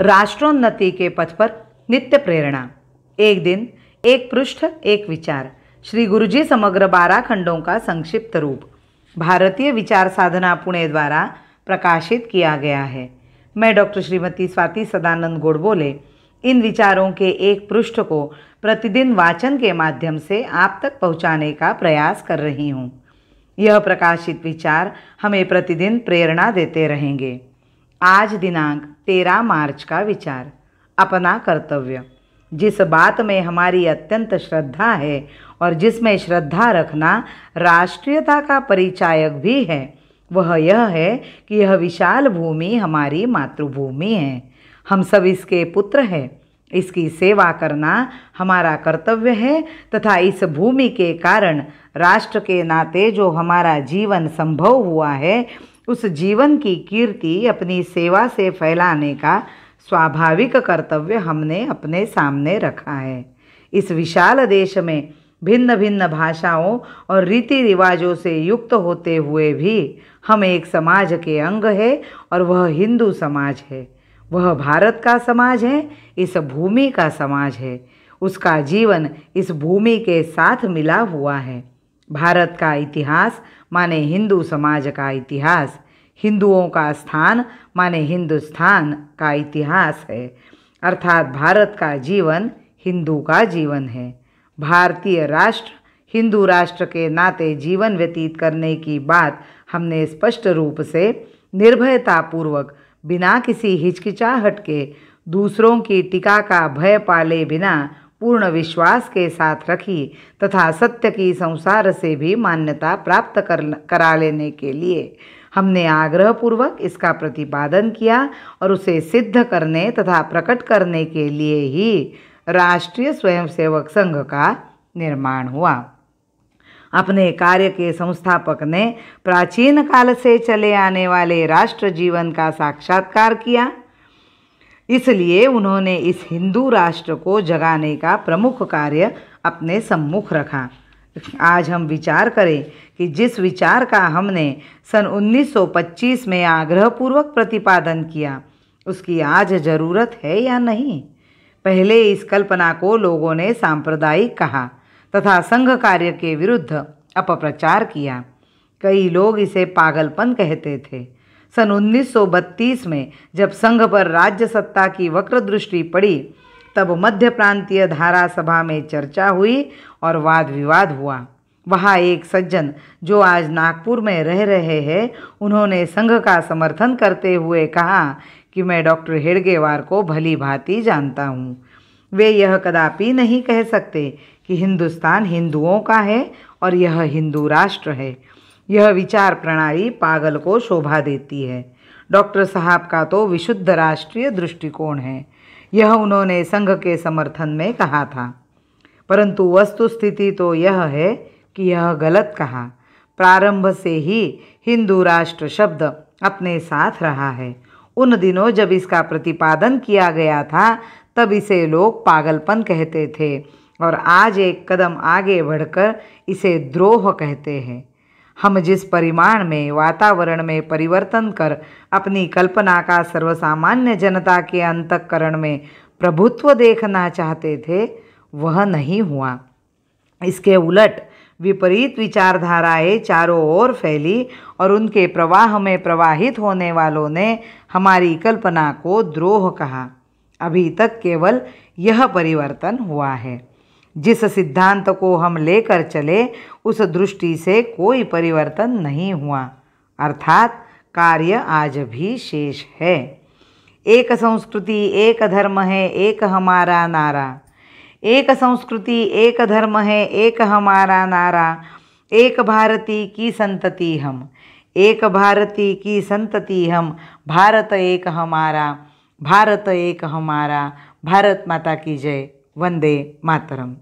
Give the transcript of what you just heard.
राष्ट्रोन्नति के पथ पर नित्य प्रेरणा। एक दिन, एक पृष्ठ, एक विचार। श्री गुरुजी समग्र 12 खंडों का संक्षिप्त रूप भारतीय विचार साधना पुणे द्वारा प्रकाशित किया गया है। मैं डॉक्टर श्रीमती स्वाति सदानंद गोडबोले इन विचारों के एक पृष्ठ को प्रतिदिन वाचन के माध्यम से आप तक पहुंचाने का प्रयास कर रही हूं। यह प्रकाशित विचार हमें प्रतिदिन प्रेरणा देते रहेंगे। आज दिनांक 13 मार्च का विचार, अपना कर्तव्य। जिस बात में हमारी अत्यंत श्रद्धा है और जिसमें श्रद्धा रखना राष्ट्रीयता का परिचायक भी है, वह यह है कि यह विशाल भूमि हमारी मातृभूमि है। हम सब इसके पुत्र हैं। इसकी सेवा करना हमारा कर्तव्य है तथा इस भूमि के कारण राष्ट्र के नाते जो हमारा जीवन संभव हुआ है, उस जीवन की कीर्ति अपनी सेवा से फैलाने का स्वाभाविक कर्तव्य हमने अपने सामने रखा है। इस विशाल देश में भिन्न भिन्न भाषाओं और रीति रिवाजों से युक्त होते हुए भी हम एक समाज के अंग है और वह हिंदू समाज है। वह भारत का समाज है, इस भूमि का समाज है। उसका जीवन इस भूमि के साथ मिला हुआ है। भारत का इतिहास माने हिंदू समाज का इतिहास, हिंदुओं का स्थान माने हिंदुस्तान का इतिहास है। अर्थात भारत का जीवन हिंदू का जीवन है। भारतीय राष्ट्र हिंदू राष्ट्र के नाते जीवन व्यतीत करने की बात हमने स्पष्ट रूप से निर्भयतापूर्वक, बिना किसी हिचकिचाहट के, दूसरों की टीका का भय पाले बिना पूर्ण विश्वास के साथ रखी तथा सत्य की संसार से भी मान्यता प्राप्त करा लेने के लिए हमने आग्रहपूर्वक इसका प्रतिपादन किया और उसे सिद्ध करने तथा प्रकट करने के लिए ही राष्ट्रीय स्वयंसेवक संघ का निर्माण हुआ। अपने कार्य के संस्थापक ने प्राचीन काल से चले आने वाले राष्ट्र जीवन का साक्षात्कार किया। इसलिए उन्होंने इस हिंदू राष्ट्र को जगाने का प्रमुख कार्य अपने सम्मुख रखा। आज हम विचार करें कि जिस विचार का हमने सन 1925 में आग्रहपूर्वक प्रतिपादन किया, उसकी आज ज़रूरत है या नहीं। पहले इस कल्पना को लोगों ने सांप्रदायिक कहा तथा संघ कार्य के विरुद्ध अपप्रचार किया। कई लोग इसे पागलपन कहते थे। सन 1932 में जब संघ पर राज्य सत्ता की वक्र दृष्टि पड़ी, तब मध्य प्रांतीय धारा सभा में चर्चा हुई और वाद विवाद हुआ। वहाँ एक सज्जन जो आज नागपुर में रह रहे हैं, उन्होंने संघ का समर्थन करते हुए कहा कि मैं डॉक्टर हेडगेवार को भली भांति जानता हूँ। वे यह कदापि नहीं कह सकते कि हिंदुस्तान हिंदुओं का है और यह हिंदू राष्ट्र है। यह विचार प्रणाली पागल को शोभा देती है। डॉक्टर साहब का तो विशुद्ध राष्ट्रीय दृष्टिकोण है। यह उन्होंने संघ के समर्थन में कहा था, परंतु वस्तुस्थिति तो यह है कि यह गलत कहा। प्रारंभ से ही हिंदू राष्ट्र शब्द अपने साथ रहा है। उन दिनों जब इसका प्रतिपादन किया गया था, तब इसे लोग पागलपन कहते थे और आज एक कदम आगे बढ़कर इसे द्रोह कहते हैं। हम जिस परिमाण में वातावरण में परिवर्तन कर अपनी कल्पना का सर्वसामान्य जनता के अंतःकरण में प्रभुत्व देखना चाहते थे, वह नहीं हुआ। इसके उलट विपरीत विचारधाराएं चारों ओर फैली और उनके प्रवाह में प्रवाहित होने वालों ने हमारी कल्पना को द्रोह कहा। अभी तक केवल यह परिवर्तन हुआ है। जिस सिद्धांत को हम लेकर चले, उस दृष्टि से कोई परिवर्तन नहीं हुआ। अर्थात कार्य आज भी शेष है। एक संस्कृति एक धर्म है, एक हमारा नारा। एक संस्कृति एक धर्म है, एक हमारा नारा। एक भारती की संतति हम, एक भारती की संतति हम। भारत एक हमारा, भारत एक हमारा। भारत माता की जय। वंदे मातरम।